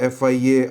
FIA,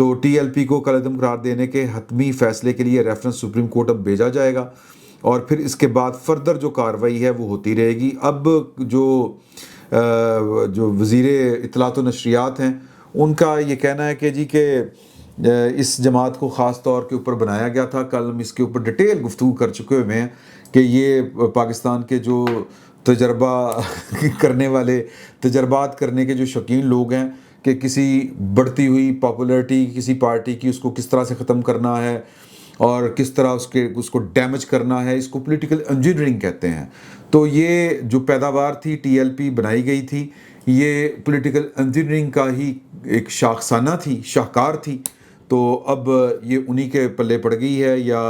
تو T L P کو کالعدم قرار دینے کے حتمی فیصلے کے لیے ریفرنس سپریم کورٹ اب بھیجا جائے گا، اور پھر اس کے بعد فردر جو کارروائی ہے وہ ہوتی رہے گی۔ اب جو وزیر اطلاعات و نشریات ہیں ان کا یہ کہنا ہے کہ جی کہ اس جماعت کو خاص طور کے اوپر بنایا گیا تھا، کل ہم اس کے اوپر ڈیٹیل گفتگو کر چکے ہوئے ہیں کہ یہ پاکستان کے جو تجربہ کرنے والے، تجربات کرنے کے جو شوقین لوگ ہیں کہ کسی بڑھتی ہوئی پاپولرٹی کسی پارٹی کی اس کو کس طرح سے ختم کرنا ہے اور کس طرح اس کو ڈیمیج کرنا ہے، اس کو پولیٹیکل انجینئرنگ کہتے ہیں۔ تو یہ جو پیداوار تھی ٹی ایل پی بنائی گئی تھی، یہ پولیٹیکل انجینئرنگ کا ہی ایک شاخسانہ تھی، شاہکار تھی۔ تو اب یہ انہی کے پلے پڑ گئی ہے، یا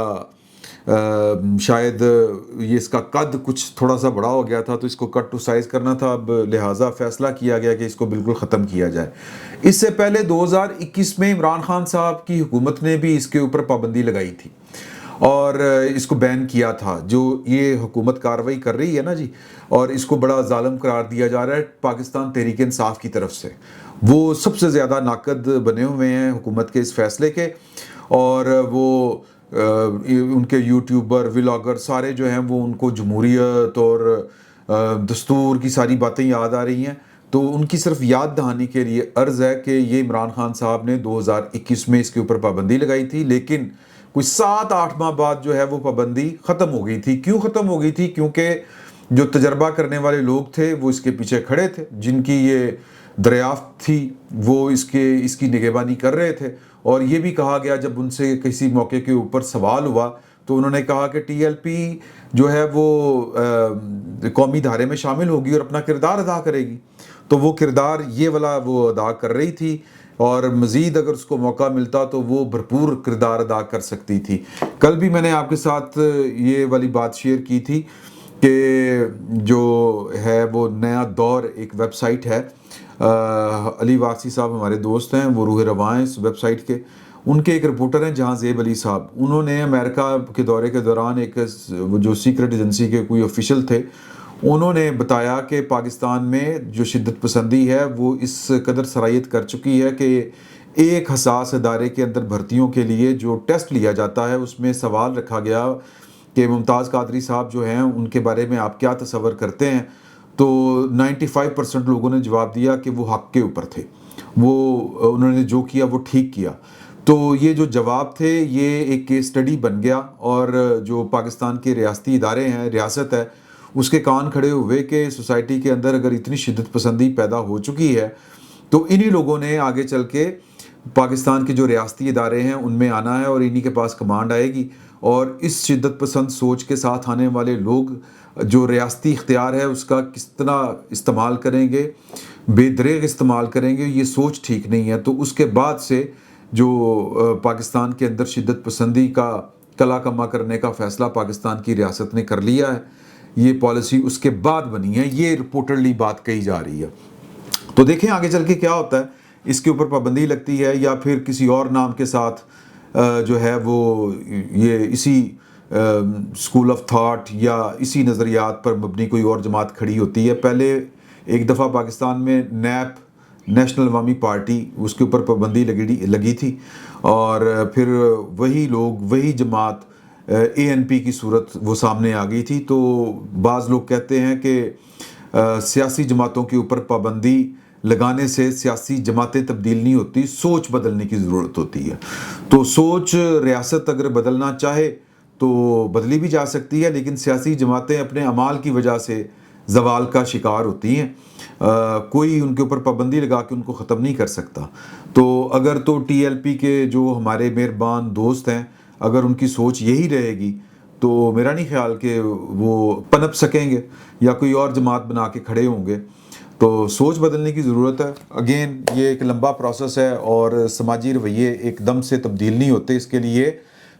شاید یہ اس کا قد کچھ تھوڑا سا بڑا ہو گیا تھا تو اس کو کٹ ٹو سائز کرنا تھا، اب لہٰذا فیصلہ کیا گیا کہ اس کو بالکل ختم کیا جائے۔ اس سے پہلے 2021 میں عمران خان صاحب کی حکومت نے بھی اس کے اوپر پابندی لگائی تھی اور اس کو بین کیا تھا۔ جو یہ حکومت کارروائی کر رہی ہے نا جی، اور اس کو بڑا ظالم قرار دیا جا رہا ہے پاکستان تحریک انصاف کی طرف سے، وہ سب سے زیادہ ناقد بنے ہوئے ہیں حکومت کے اس فیصلے کے، اور وہ ان کے یوٹیوبر ولاگر سارے جو ہیں وہ ان کو جمہوریت اور دستور کی ساری باتیں یاد آ رہی ہیں۔ تو ان کی صرف یاد دہانی کے لیے عرض ہے کہ یہ عمران خان صاحب نے 2021 میں اس کے اوپر پابندی لگائی تھی، لیکن کوئی 7-8 ماہ بعد جو ہے وہ پابندی ختم ہو گئی تھی۔ کیوں ختم ہو گئی تھی؟ کیونکہ جو تجربہ کرنے والے لوگ تھے وہ اس کے پیچھے کھڑے تھے، جن کی یہ دریافت تھی وہ اس کی نگہبانی کر رہے تھے، اور یہ بھی کہا گیا جب ان سے کسی موقع کے اوپر سوال ہوا تو انہوں نے کہا کہ ٹی ایل پی جو ہے وہ قومی دھارے میں شامل ہوگی اور اپنا کردار ادا کرے گی۔ تو وہ کردار یہ والا وہ ادا کر رہی تھی، اور مزید اگر اس کو موقع ملتا تو وہ بھرپور کردار ادا کر سکتی تھی۔ کل بھی میں نے آپ کے ساتھ یہ والی بات شیئر کی تھی کہ جو ہے وہ نیا دور ایک ویب سائٹ ہے، علی واقسی صاحب ہمارے دوست ہیں، وہ روح رواں ہیں اس ویب سائٹ کے، ان کے ایک رپورٹر ہیں جہاں زیب علی صاحب، انہوں نے امریکہ کے دورے کے دوران ایک جو سیکرٹ ایجنسی کے کوئی آفیشل تھے، انہوں نے بتایا کہ پاکستان میں جو شدت پسندی ہے وہ اس قدر سرایت کر چکی ہے کہ ایک حساس ادارے کے اندر بھرتیوں کے لیے جو ٹیسٹ لیا جاتا ہے اس میں سوال رکھا گیا کہ ممتاز قادری صاحب جو ہیں ان کے بارے میں آپ کیا تصور کرتے ہیں، تو 95% لوگوں نے جواب دیا کہ وہ حق کے اوپر تھے، وہ انہوں نے جو کیا وہ ٹھیک کیا۔ تو یہ جو جواب تھے یہ ایک کیس سٹڈی بن گیا، اور جو پاکستان کے ریاستی ادارے ہیں، ریاست ہے، اس کے کان کھڑے ہوئے کہ سوسائٹی کے اندر اگر اتنی شدت پسندی پیدا ہو چکی ہے تو انہی لوگوں نے آگے چل کے پاکستان کے جو ریاستی ادارے ہیں ان میں آنا ہے، اور انہی کے پاس کمانڈ آئے گی، اور اس شدت پسند سوچ کے ساتھ آنے والے لوگ جو ریاستی اختیار ہے اس کا کس طرح استعمال کریں گے، بے دریغ استعمال کریں گے، یہ سوچ ٹھیک نہیں ہے۔ تو اس کے بعد سے جو پاکستان کے اندر شدت پسندی کا کلا کما کرنے کا فیصلہ پاکستان کی ریاست نے کر لیا ہے، یہ پالیسی اس کے بعد بنی ہے، یہ رپورٹرلی بات کہی جا رہی ہے۔ تو دیکھیں آگے چل کے کیا ہوتا ہے، اس کے اوپر پابندی لگتی ہے یا پھر کسی اور نام کے ساتھ جو ہے وہ یہ اسی اسکول آف تھاٹ یا اسی نظریات پر مبنی کوئی اور جماعت کھڑی ہوتی ہے۔ پہلے ایک دفعہ پاکستان میں نیپ، نیشنل عوامی پارٹی، اس کے اوپر پابندی لگی تھی، اور پھر وہی لوگ، وہی جماعت اے این پی کی صورت وہ سامنے آ گئی تھی۔ تو بعض لوگ کہتے ہیں کہ سیاسی جماعتوں کے اوپر پابندی لگانے سے سیاسی جماعتیں تبدیل نہیں ہوتی، سوچ بدلنے کی ضرورت ہوتی ہے۔ تو سوچ ریاست اگر بدلنا چاہے تو بدلی بھی جا سکتی ہے، لیکن سیاسی جماعتیں اپنے اعمال کی وجہ سے زوال کا شکار ہوتی ہیں، کوئی ان کے اوپر پابندی لگا کے ان کو ختم نہیں کر سکتا۔ تو اگر تو ٹی ایل پی کے جو ہمارے مہربان دوست ہیں اگر ان کی سوچ یہی رہے گی تو میرا نہیں خیال کہ وہ پنپ سکیں گے یا کوئی اور جماعت بنا کے کھڑے ہوں گے۔ تو سوچ بدلنے کی ضرورت ہے۔ اگین یہ ایک لمبا پروسیس ہے، اور سماجی رویے ایک دم سے تبدیل نہیں ہوتے، اس کے لیے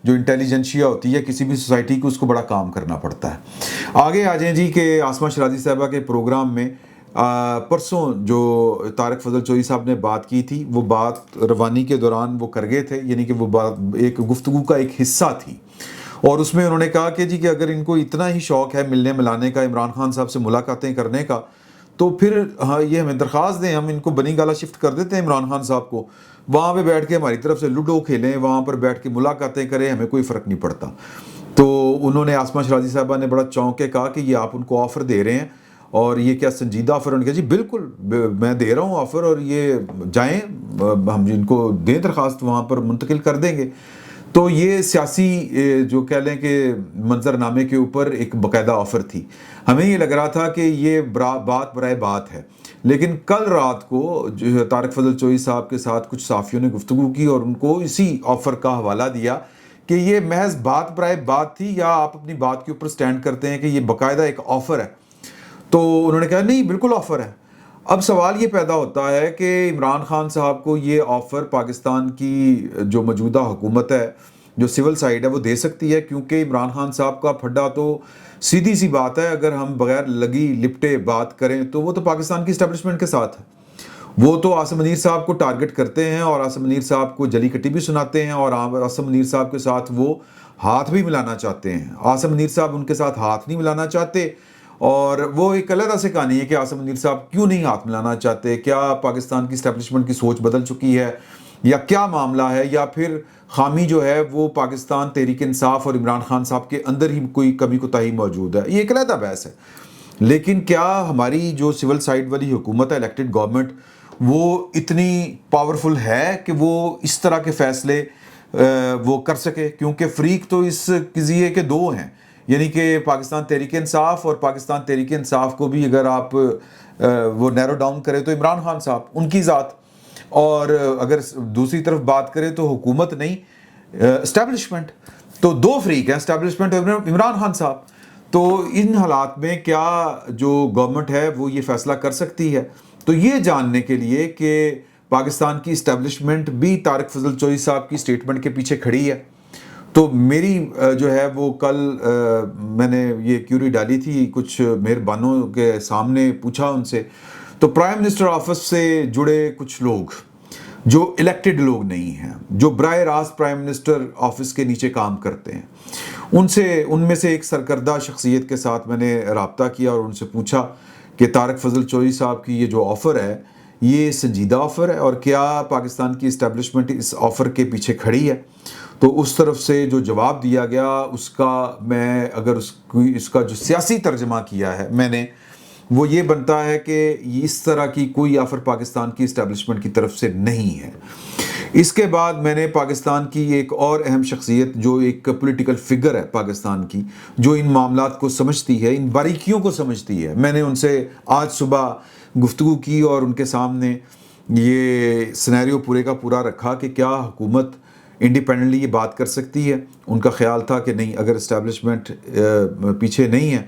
جو انٹیلیجنشیا ہوتی ہے کسی بھی سوسائٹی کو، اس کو بڑا کام کرنا پڑتا ہے۔ آگے آ جائیں جی کہ عاصمہ شیرازی صاحبہ کے پروگرام میں پرسوں جو طارق فضل چوہدری صاحب نے بات کی تھی، وہ بات روانی کے دوران وہ کر گئے تھے، یعنی کہ وہ بات ایک گفتگو کا ایک حصہ تھی، اور اس میں انہوں نے کہا کہ جی کہ اگر ان کو اتنا ہی شوق ہے ملنے ملانے کا، عمران خان صاحب سے ملاقاتیں کرنے کا، تو پھر یہ ہمیں درخواست دیں، ہم ان کو بنی گالہ شفٹ کر دیتے ہیں عمران خان صاحب کو، وہاں پہ بیٹھ کے ہماری طرف سے لوڈو کھیلیں, وہاں پر بیٹھ کے ملاقاتیں کریں, ہمیں کوئی فرق نہیں پڑتا. تو انہوں نے آسمہ شرازی صاحبہ نے بڑا چونک کے کہا کہ یہ آپ ان کو آفر دے رہے ہیں اور یہ کیا سنجیدہ آفر؟ انہوں نے کہا جی بالکل میں دے رہا ہوں آفر, اور یہ جائیں, ہم ان کو دیں درخواست, وہاں پر منتقل کر دیں گے. تو یہ سیاسی جو کہہ لیں کہ منظر نامے کے اوپر ایک باقاعدہ آفر تھی. ہمیں یہ لگ رہا تھا کہ یہ بات برائے بات ہے, لیکن کل رات کو جو طارق فضل چوئی صاحب کے ساتھ کچھ صحافیوں نے گفتگو کی اور ان کو اسی آفر کا حوالہ دیا کہ یہ محض بات برائے بات تھی, یا آپ اپنی بات کے اوپر سٹینڈ کرتے ہیں کہ یہ باقاعدہ ایک آفر ہے. تو انہوں نے کہا نہیں بالکل آفر ہے. اب سوال یہ پیدا ہوتا ہے کہ عمران خان صاحب کو یہ آفر پاکستان کی جو موجودہ حکومت ہے, جو سول سائیڈ ہے, وہ دے سکتی ہے, کیونکہ عمران خان صاحب کا پھڈا تو سیدھی سی بات ہے, اگر ہم بغیر لگی لپٹے بات کریں تو وہ تو پاکستان کی اسٹیبلشمنٹ کے ساتھ ہے. وہ تو عاصم منیر صاحب کو ٹارگٹ کرتے ہیں اور عاصم منیر صاحب کو جلی کٹی بھی سناتے ہیں, اور عاصم منیر صاحب کے ساتھ وہ ہاتھ بھی ملانا چاہتے ہیں. عاصم منیر صاحب ان کے ساتھ ہاتھ نہیں ملانا چاہتے, اور وہ ایک علیحدہ سے کہانی ہے کہ عاصم منیر صاحب کیوں نہیں ہاتھ ملانا چاہتے. کیا پاکستان کی اسٹیبلشمنٹ کی سوچ بدل چکی ہے, یا کیا معاملہ ہے, یا پھر خامی جو ہے وہ پاکستان تحریک انصاف اور عمران خان صاحب کے اندر ہی کوئی کمی کوتاہی موجود ہے. یہ ایک علیحدہ بحث ہے. لیکن کیا ہماری جو سول سائیڈ والی حکومت ہے, الیکٹڈ گورنمنٹ, وہ اتنی پاورفل ہے کہ وہ اس طرح کے فیصلے وہ کر سکے؟ کیونکہ فریق تو اس قضیے کے دو ہیں, یعنی کہ پاکستان تحریک انصاف, اور پاکستان تحریک انصاف کو بھی اگر آپ وہ نیرو ڈاؤن کرے تو عمران خان صاحب ان کی ذات, اور اگر دوسری طرف بات کریں تو حکومت نہیں اسٹیبلشمنٹ. تو دو فریق ہیں, اسٹیبلشمنٹ اور عمران خان صاحب. تو ان حالات میں کیا جو گورنمنٹ ہے وہ یہ فیصلہ کر سکتی ہے؟ تو یہ جاننے کے لیے کہ پاکستان کی اسٹیبلشمنٹ بھی طارق فضل چوئی صاحب کی سٹیٹمنٹ کے پیچھے کھڑی ہے, تو میری جو ہے وہ کل میں نے یہ کیوری ڈالی تھی, کچھ مہربانوں کے سامنے پوچھا ان سے. تو پرائم منسٹر آفس سے جڑے کچھ لوگ جو الیکٹڈ لوگ نہیں ہیں, جو براہ راست پرائم منسٹر آفس کے نیچے کام کرتے ہیں, ان میں سے ایک سرکردہ شخصیت کے ساتھ میں نے رابطہ کیا اور ان سے پوچھا کہ طارق فضل چوئی صاحب کی یہ جو آفر ہے یہ سنجیدہ آفر ہے, اور کیا پاکستان کی اسٹیبلشمنٹ اس آفر کے پیچھے کھڑی ہے؟ تو اس طرف سے جو جواب دیا گیا اس کا میں اگر اس کا جو سیاسی ترجمہ کیا ہے میں نے, وہ یہ بنتا ہے کہ اس طرح کی کوئی آفر پاکستان کی اسٹیبلشمنٹ کی طرف سے نہیں ہے. اس کے بعد میں نے پاکستان کی ایک اور اہم شخصیت جو ایک پولیٹیکل فگر ہے پاکستان کی, جو ان معاملات کو سمجھتی ہے, ان باریکیوں کو سمجھتی ہے, میں نے ان سے آج صبح گفتگو کی اور ان کے سامنے یہ سینیریو پورے کا پورا رکھا کہ کیا حکومت انڈیپینڈنٹلی یہ بات کر سکتی ہے. ان کا خیال تھا کہ نہیں, اگر اسٹیبلشمنٹ پیچھے نہیں ہے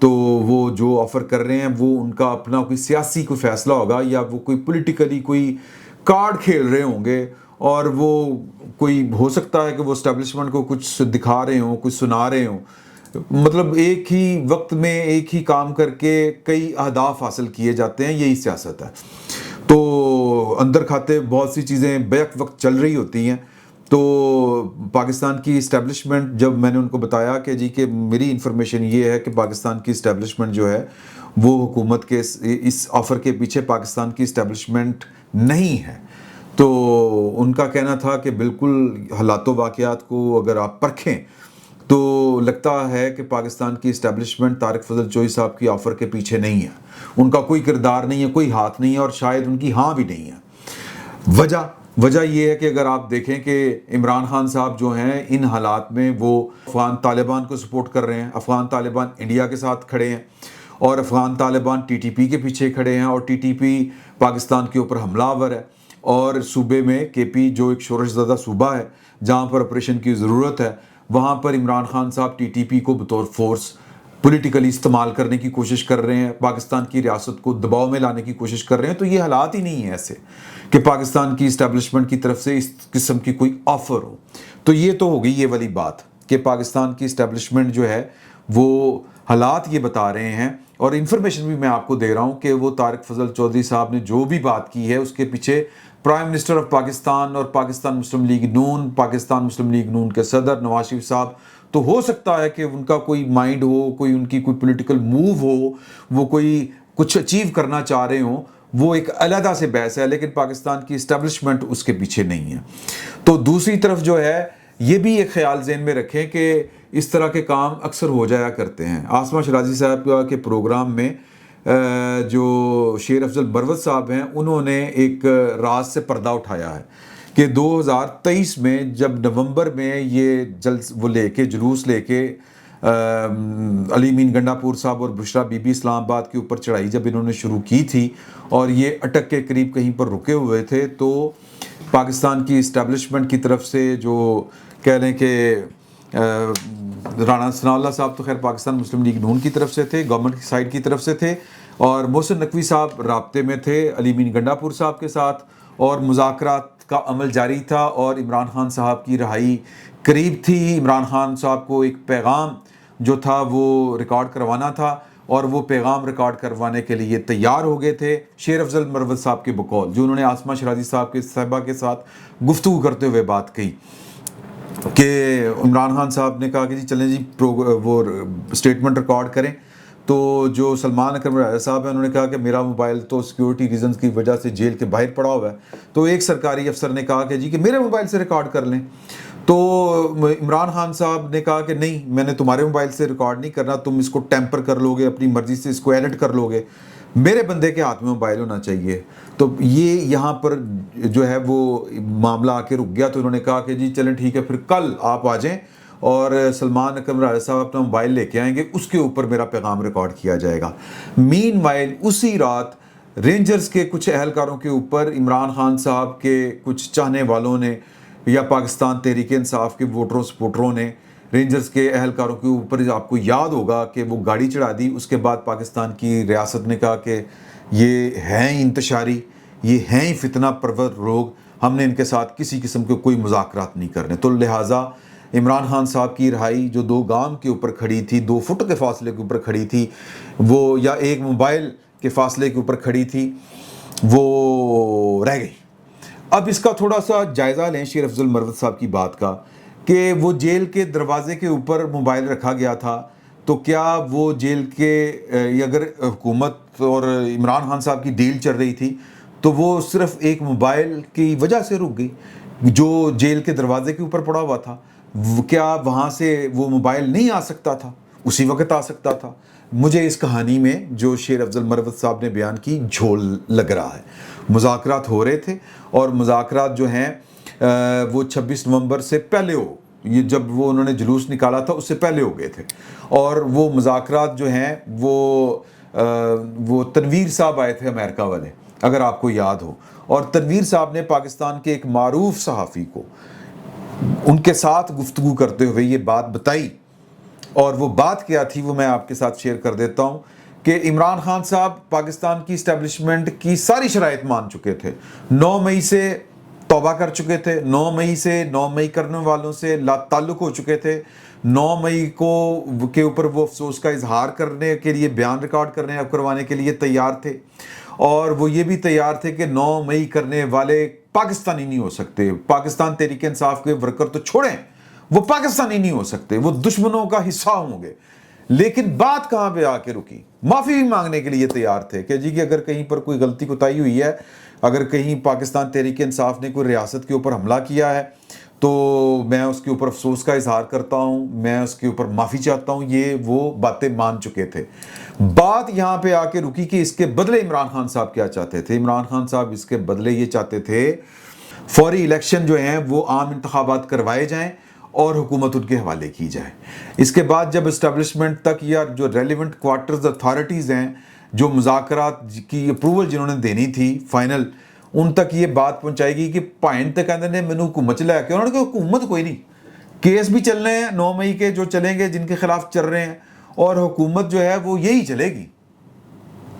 تو وہ جو آفر کر رہے ہیں وہ ان کا اپنا کوئی سیاسی کوئی فیصلہ ہوگا, یا وہ کوئی پولیٹیکلی کوئی کارڈ کھیل رہے ہوں گے, اور وہ کوئی ہو سکتا ہے کہ وہ اسٹیبلشمنٹ کو کچھ دکھا رہے ہوں, کچھ سنا رہے ہوں, مطلب ایک ہی وقت میں ایک ہی کام کر کے کئی اہداف حاصل کیے جاتے ہیں, یہی سیاست ہے. تو اندر کھاتے بہت سی چیزیں بیک وقت چل رہی ہوتی ہیں. تو پاکستان کی اسٹیبلشمنٹ, جب میں نے ان کو بتایا کہ جی کہ میری انفارمیشن یہ ہے کہ پاکستان کی اسٹیبلشمنٹ جو ہے وہ حکومت کے اس آفر کے پیچھے پاکستان کی اسٹیبلشمنٹ نہیں ہے, تو ان کا کہنا تھا کہ بالکل حالات و واقعات کو اگر آپ پرکھیں تو لگتا ہے کہ پاکستان کی اسٹیبلشمنٹ طارق فضل چوئی صاحب کی آفر کے پیچھے نہیں ہے, ان کا کوئی کردار نہیں ہے, کوئی ہاتھ نہیں ہے, اور شاید ان کی ہاں بھی نہیں ہے. وجہ یہ ہے کہ اگر آپ دیکھیں کہ عمران خان صاحب جو ہیں ان حالات میں وہ افغان طالبان کو سپورٹ کر رہے ہیں, افغان طالبان انڈیا کے ساتھ کھڑے ہیں, اور Afghan Taliban T T P کے پیچھے کھڑے ہیں, اور ٹی ٹی پی پاکستان کے اوپر حملہ آور ہے, اور صوبے میں کے پی جو ایک شورش زدہ صوبہ ہے جہاں پر آپریشن کی ضرورت ہے, وہاں پر عمران خان صاحب ٹی ٹی پی کو بطور فورس پولیٹیکلی استعمال کرنے کی کوشش کر رہے ہیں, پاکستان کی ریاست کو دباؤ میں لانے کی کوشش کر رہے ہیں. تو یہ حالات ہی نہیں ہیں ایسے کہ پاکستان کی اسٹیبلشمنٹ کی طرف سے اس قسم کی کوئی آفر ہو. تو یہ تو ہو گئی یہ والی بات کہ پاکستان کی اسٹیبلشمنٹ جو ہے وہ حالات یہ بتا رہے ہیں, اور انفارمیشن بھی میں آپ کو دے رہا ہوں کہ وہ طارق فضل چودھری صاحب نے جو بھی بات کی ہے اس کے پیچھے پرائم منسٹر آف پاکستان اور پاکستان مسلم لیگ نون, پاکستان مسلم لیگ نون کے صدر نواز شریف صاحب, تو ہو سکتا ہے کہ ان کا کوئی مائنڈ ہو, کوئی ان کی کوئی پولیٹیکل موو ہو, وہ کوئی کچھ اچیو کرنا چاہ رہے ہوں, وہ ایک علیحدہ سے بحث ہے، لیکن پاکستان کی اسٹیبلشمنٹ اس کے پیچھے نہیں ہے۔ تو دوسری طرف جو ہے یہ بھی ایک خیال ذہن میں رکھیں کہ اس طرح کے کام اکثر ہو جایا کرتے ہیں۔ عاصمہ شیرازی صاحب کے پروگرام میں جو شیر افضل مروت صاحب ہیں انہوں نے ایک راز سے پردہ اٹھایا ہے کہ 2023 میں جب نومبر میں یہ وہ لے کے جلوس لے کے علی امین گنڈا پور صاحب اور بشرا بی بی اسلام آباد کے اوپر چڑھائی جب انہوں نے شروع کی تھی اور یہ اٹک کے قریب کہیں پر رکے ہوئے تھے، تو پاکستان کی اسٹیبلشمنٹ کی طرف سے جو کہہ لیں کہ رانا ثناء اللہ صاحب تو خیر پاکستان مسلم لیگ نون کی طرف سے تھے، گورنمنٹ کی سائڈ کی طرف سے تھے، اور محسن نقوی صاحب رابطے میں تھے علی امین گنڈا پور صاحب کے ساتھ، اور مذاکرات کا عمل جاری تھا، اور عمران خان صاحب کی رہائی قریب تھی۔ عمران خان صاحب کو ایک پیغام جو تھا وہ ریکارڈ کروانا تھا، اور وہ پیغام ریکارڈ کروانے کے لیے تیار ہو گئے تھے شیر افضل مروت صاحب کے بقول، جو انہوں نے عاصمہ شیرازی صاحبہ کے ساتھ گفتگو کرتے ہوئے بات کہی کہ عمران خان صاحب نے کہا کہ جی چلیں جی وہ اسٹیٹمنٹ ریکارڈ کریں، تو جو سلمان اکرم راجہ صاحب ہیں انہوں نے کہا کہ میرا موبائل تو سیکیورٹی ریزنز کی وجہ سے جیل کے باہر پڑا ہوا ہے، تو ایک سرکاری افسر نے کہا کہ جی کہ میرے موبائل سے ریکارڈ کر لیں، تو عمران خان صاحب نے کہا کہ نہیں میں نے تمہارے موبائل سے ریکارڈ نہیں کرنا، تم اس کو ٹیمپر کر لو گے، اپنی مرضی سے اس کو ایڈٹ کر لو گے، میرے بندے کے ہاتھ میں موبائل ہونا چاہیے۔ تو یہ یہاں پر جو ہے وہ معاملہ آ کے رک گیا، تو انہوں نے کہا کہ جی چلیں ٹھیک ہے پھر کل آپ آ جائیں اور سلمان اکرم راجہ صاحب اپنا موبائل لے کے آئیں گے، اس کے اوپر میرا پیغام ریکارڈ کیا جائے گا۔ مین وائل اسی رات رینجرز کے کچھ اہلکاروں کے اوپر عمران خان صاحب کے کچھ چاہنے والوں نے یا پاکستان تحریک انصاف کے ووٹروں سپورٹروں نے رینجرز کے اہلکاروں کے اوپر، آپ کو یاد ہوگا کہ وہ گاڑی چڑھا دی، اس کے بعد پاکستان کی ریاست نے کہا کہ یہ ہیں انتشاری، یہ ہیں فتنہ پرور لوگ، ہم نے ان کے ساتھ کسی قسم کے کوئی مذاکرات نہیں کرنے، تو لہٰذا عمران خان صاحب کی رہائی جو 2 گام کے اوپر کھڑی تھی، 2 فٹ کے فاصلے کے اوپر کھڑی تھی وہ، یا 1 موبائل کے فاصلے کے اوپر کھڑی تھی، وہ رہ گئی۔ اب اس کا تھوڑا سا جائزہ لیں شیر افضل مروت صاحب کی بات کا، کہ وہ جیل کے دروازے کے اوپر موبائل رکھا گیا تھا، تو کیا وہ جیل کے اگر حکومت اور عمران خان صاحب کی ڈیل چل رہی تھی تو وہ صرف ایک موبائل کی وجہ سے رک گئی جو جیل کے دروازے کے اوپر پڑا ہوا تھا؟ کیا وہاں سے وہ موبائل نہیں آ سکتا تھا؟ اسی وقت آ سکتا تھا۔ مجھے اس کہانی میں جو شیر افضل مروت صاحب نے بیان کی جھول لگ رہا ہے۔ مذاکرات ہو رہے تھے، اور مذاکرات جو ہیں وہ 26 نومبر سے پہلے یہ جب وہ انہوں نے جلوس نکالا تھا اس سے پہلے ہو گئے تھے، اور وہ مذاکرات جو ہیں وہ تنویر صاحب آئے تھے امریکہ والے، اگر آپ کو یاد ہو، اور تنویر صاحب نے پاکستان کے ایک معروف صحافی کو ان کے ساتھ گفتگو کرتے ہوئے یہ بات بتائی، اور وہ بات کیا تھی وہ میں آپ کے ساتھ شیئر کر دیتا ہوں کہ عمران خان صاحب پاکستان کی اسٹیبلشمنٹ کی ساری شرائط مان چکے تھے، 9 مئی سے توبہ کر چکے تھے، 9 مئی سے 9 مئی کرنے والوں سے لا تعلق ہو چکے تھے، 9 مئی کے اوپر وہ افسوس کا اظہار کرنے کے لیے بیان ریکارڈ کروانے کے لیے تیار تھے، اور وہ یہ بھی تیار تھے کہ 9 مئی کرنے والے پاکستانی نہیں ہو سکتے، پاکستان تحریک انصاف کے ورکر تو چھوڑیں، وہ پاکستانی نہیں ہو سکتے، وہ دشمنوں کا حصہ ہوں گے۔ لیکن بات کہاں پہ آ کے رکی؟ معافی بھی مانگنے کے لیے تیار تھے کہ جی کہ اگر کہیں پر کوئی غلطی کوتاہی ہوئی ہے، اگر کہیں پاکستان تحریک انصاف نے کوئی ریاست کے اوپر حملہ کیا ہے تو میں اس کے اوپر افسوس کا اظہار کرتا ہوں، میں اس کے اوپر معافی چاہتا ہوں، یہ وہ باتیں مان چکے تھے۔ بات یہاں پہ آ کے رکی کہ اس کے بدلے عمران خان صاحب کیا چاہتے تھے؟ عمران خان صاحب اس کے بدلے یہ چاہتے تھے فوری الیکشن جو ہیں وہ عام انتخابات کروائے جائیں اور حکومت ان کے حوالے کی جائے۔ اس کے بعد جب اسٹیبلشمنٹ تک یا جو ریلیونٹ کوارٹرز اتھارٹیز ہیں جو مذاکرات کی اپروول جنہوں نے دینی تھی فائنل، ان تک یہ بات پہنچائے گی کہ پوائنٹ تک کہتے ہیں میں نے حکومت چلایا کہ انہوں نے کہا حکومت کوئی نہیں، کیس بھی چل رہے ہیں 9 مئی کے جو چلیں گے جن کے خلاف چل رہے ہیں، اور حکومت جو ہے وہ یہی چلے گی،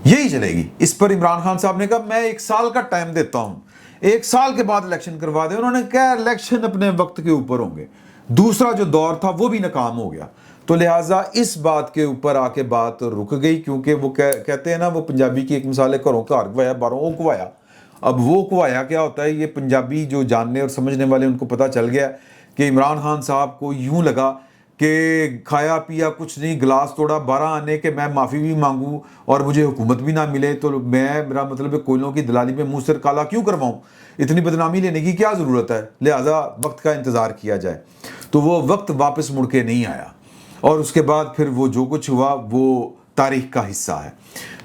یہی چلے گی۔ اس پر عمران خان صاحب نے کہا میں 1 سال کا ٹائم دیتا ہوں، 1 سال کے بعد الیکشن کروا دیں۔ انہوں نے کہا الیکشن اپنے وقت کے اوپر ہوں گے، دوسرا جو دور تھا وہ بھی ناکام ہو گیا، تو لہٰذا اس بات کے اوپر آ کے بات رک گئی، کیونکہ وہ کہتے ہیں نا، وہ پنجابی کی ایک مثال ہے، گھروں کا گوایا باروں او گوایا۔ اب وہ گوایا کیا ہوتا ہے؟ یہ پنجابی جو جاننے اور سمجھنے والے ان کو پتہ چل گیا کہ عمران خان صاحب کو یوں لگا کہ کھایا پیا کچھ نہیں, گلاس توڑا 12 آنے کہ میں معافی بھی مانگوں اور مجھے حکومت بھی نہ ملے, تو میرا مطلب ہے کوئلوں کی دلالی میں منہ سر کالا کیوں کرواؤں, اتنی بدنامی لینے کی کیا ضرورت ہے, لہٰذا وقت کا انتظار کیا جائے. تو وہ وقت واپس مڑ کے نہیں آیا, اور اس کے بعد پھر وہ جو کچھ ہوا وہ تاریخ کا حصہ ہے.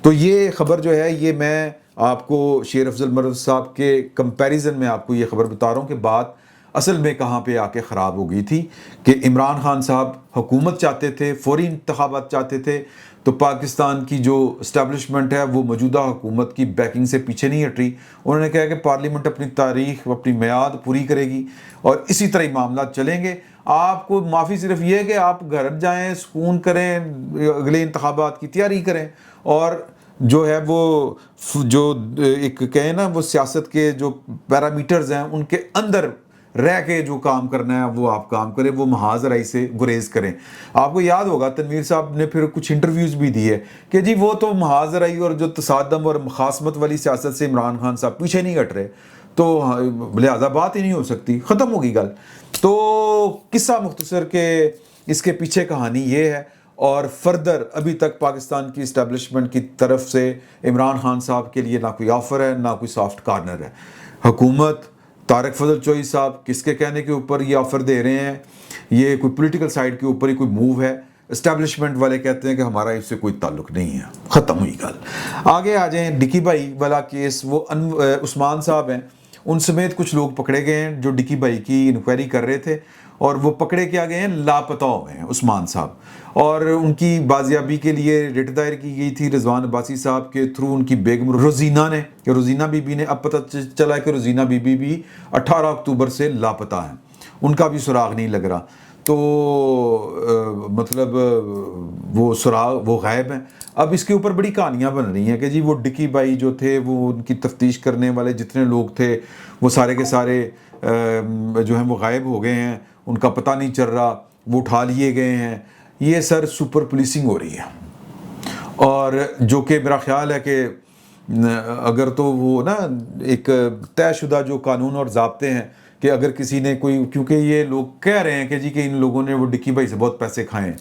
تو یہ خبر جو ہے یہ میں آپ کو شیر افضل مرد صاحب کے کمپیریزن میں آپ کو یہ خبر بتا رہا ہوں کہ بات اصل میں کہاں پہ آ کے خراب ہو گئی تھی کہ عمران خان صاحب حکومت چاہتے تھے, فوری انتخابات چاہتے تھے, تو پاکستان کی جو اسٹیبلشمنٹ ہے وہ موجودہ حکومت کی بیکنگ سے پیچھے نہیں ہٹ رہی. انہوں نے کہا کہ پارلیمنٹ اپنی تاریخ اپنی میعاد پوری کرے گی اور اسی طرح ہی معاملات چلیں گے. آپ کو معافی صرف یہ ہے کہ آپ گھر جائیں, سکون کریں, اگلے انتخابات کی تیاری کریں, اور جو ہے وہ جو ایک کہیں نا وہ سیاست کے جو پیرامیٹرز ہیں ان کے اندر رہ کے جو کام کرنا ہے وہ آپ کام کریں, وہ محاذ رائی سے گریز کریں. آپ کو یاد ہوگا تنویر صاحب نے پھر کچھ انٹرویوز بھی دیے کہ جی وہ تو محاذ رائی اور جو تصادم اور مخاصمت والی سیاست سے عمران خان صاحب پیچھے نہیں ہٹ رہے, تو لہذا بات ہی نہیں ہو سکتی, ختم ہوگی گل. تو قصہ مختصر کہ اس کے پیچھے کہانی یہ ہے, اور فردر ابھی تک پاکستان کی اسٹیبلشمنٹ کی طرف سے عمران خان صاحب کے لیے نہ کوئی آفر ہے نہ کوئی سافٹ کارنر ہے. حکومت طارق فضل چوئی صاحب کس کے کہنے کے اوپر یہ آفر دے رہے ہیں, یہ کوئی پولیٹیکل سائیڈ کے اوپر ہی کوئی موو ہے. اسٹیبلشمنٹ والے کہتے ہیں کہ ہمارا اس سے کوئی تعلق نہیں ہے, ختم ہوئی گل. آگے آ جائیں ڈکی بھائی والا کیس, وہ عثمان صاحب ہیں, ان سمیت کچھ لوگ پکڑے گئے ہیں جو ڈکی بھائی کی انکوائری کر رہے تھے, اور وہ پکڑے کیا گئے ہیں, لاپتہ ہوئے ہیں عثمان صاحب, اور ان کی بازیابی کے لیے ریٹ دائر کی گئی تھی رضوان عباسی صاحب کے تھرو ان کی بیگم روزینہ نے, کہ روزینہ بی بی نے, اب پتہ چلا کہ روزینہ بی بی بھی 18 اکتوبر سے لاپتہ ہیں, ان کا بھی سراغ نہیں لگ رہا. تو مطلب وہ سراغ وہ غائب ہیں. اب اس کے اوپر بڑی کہانیاں بن رہی ہیں کہ جی وہ ڈکی بھائی جو تھے وہ ان کی تفتیش کرنے والے جتنے لوگ تھے وہ سارے کے سارے جو ہیں وہ غائب ہو گئے ہیں, ان کا پتہ نہیں چل رہا, وہ اٹھا لیے گئے ہیں. یہ سر سپر پولیسنگ ہو رہی ہے, اور جو کہ میرا خیال ہے کہ اگر تو وہ نا ایک طے شدہ جو قانون اور ضابطے ہیں کہ اگر کسی نے کوئی, کیونکہ یہ لوگ کہہ رہے ہیں کہ جی کہ ان لوگوں نے وہ ڈکی بھائی سے بہت پیسے کھائے ہیں,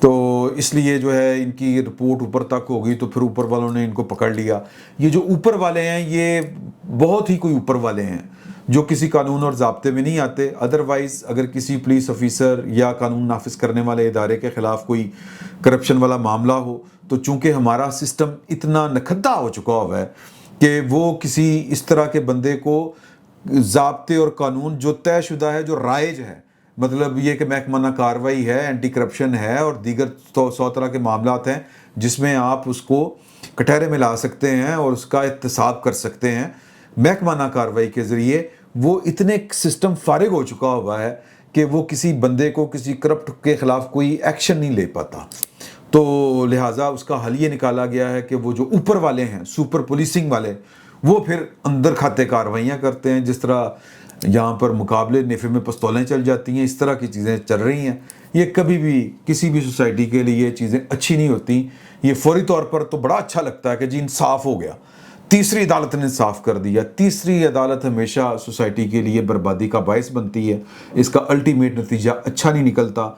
تو اس لیے جو ہے ان کی رپورٹ اوپر تک ہو گئی, تو پھر اوپر والوں نے ان کو پکڑ لیا. یہ جو اوپر والے ہیں یہ بہت ہی کوئی اوپر والے ہیں جو کسی قانون اور ضابطے میں نہیں آتے. ادروائز اگر کسی پولیس آفیسر یا قانون نافذ کرنے والے ادارے کے خلاف کوئی کرپشن والا معاملہ ہو, تو چونکہ ہمارا سسٹم اتنا نکھتا ہو چکا ہوا ہے کہ وہ کسی اس طرح کے بندے کو ضابطے اور قانون جو طے شدہ ہے, جو رائج ہے, مطلب یہ کہ محکمہ کارروائی ہے, اینٹی کرپشن ہے, اور دیگر 100 طرح کے معاملات ہیں جس میں آپ اس کو کٹہرے میں لا سکتے ہیں اور اس کا احتساب کر سکتے ہیں محکمہ کارروائی کے ذریعے. وہ اتنے سسٹم فارغ ہو چکا ہوا ہے کہ وہ کسی بندے کو کسی کرپٹ کے خلاف کوئی ایکشن نہیں لے پاتا. تو لہٰذا اس کا حل یہ نکالا گیا ہے کہ وہ جو اوپر والے ہیں سپر پولیسنگ والے, وہ پھر اندر کھاتے کارروائیاں کرتے ہیں. جس طرح یہاں پر مقابلے نفے میں پستولیں چل جاتی ہیں, اس طرح کی چیزیں چل رہی ہیں. یہ کبھی بھی کسی بھی سوسائٹی کے لیے یہ چیزیں اچھی نہیں ہوتی. یہ فوری طور پر تو بڑا اچھا لگتا ہے کہ جی انصاف ہو گیا, تیسری عدالت نے انصاف کر دیا. تیسری عدالت ہمیشہ سوسائٹی کے لیے بربادی کا باعث بنتی ہے, اس کا الٹیمیٹ نتیجہ اچھا نہیں نکلتا.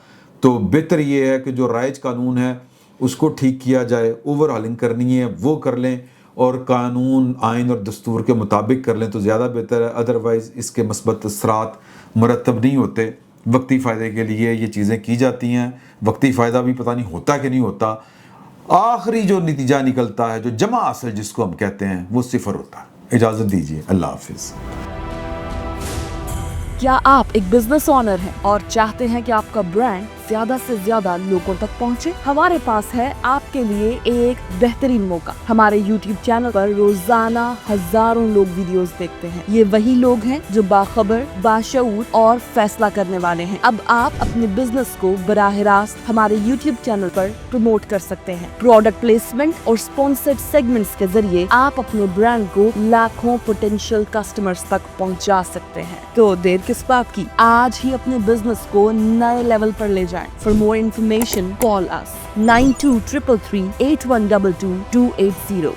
تو بہتر یہ ہے کہ جو رائج قانون ہے اس کو ٹھیک کیا جائے, اوور ہالنگ کرنی ہے وہ کر لیں, اور قانون آئین اور دستور کے مطابق کر لیں تو زیادہ بہتر ہے. ادروائز اس کے مثبت اثرات مرتب نہیں ہوتے. وقتی فائدے کے لیے یہ چیزیں کی جاتی ہیں, وقتی فائدہ بھی پتہ نہیں ہوتا کہ نہیں ہوتا. آخری جو نتیجہ نکلتا ہے, جو جمع اصل جس کو ہم کہتے ہیں, وہ صفر ہوتا ہے. اجازت دیجیے, اللہ حافظ. کیا آپ ایک بزنس اونر ہیں اور چاہتے ہیں کہ آپ کا برانڈ زیادہ سے زیادہ لوگوں تک پہنچے؟ ہمارے پاس ہے آپ کے لیے ایک بہترین موقع. ہمارے یوٹیوب چینل پر روزانہ ہزاروں لوگ ویڈیوز دیکھتے ہیں. یہ وہی لوگ ہیں جو باخبر, باشعور اور فیصلہ کرنے والے ہیں. اب آپ اپنے بزنس کو براہ راست ہمارے یوٹیوب چینل پر پروموٹ کر سکتے ہیں. پروڈکٹ پلیسمنٹ اور اسپانسرڈ سیگمنٹس کے ذریعے آپ اپنے برانڈ کو لاکھوں پوٹینشیل کسٹمرز تک پہنچا سکتے ہیں. تو دیر کس بات کی, آج ہی اپنے بزنس کو نئے لیول پر لے جائیں. For more information, call us 9233 8122 280.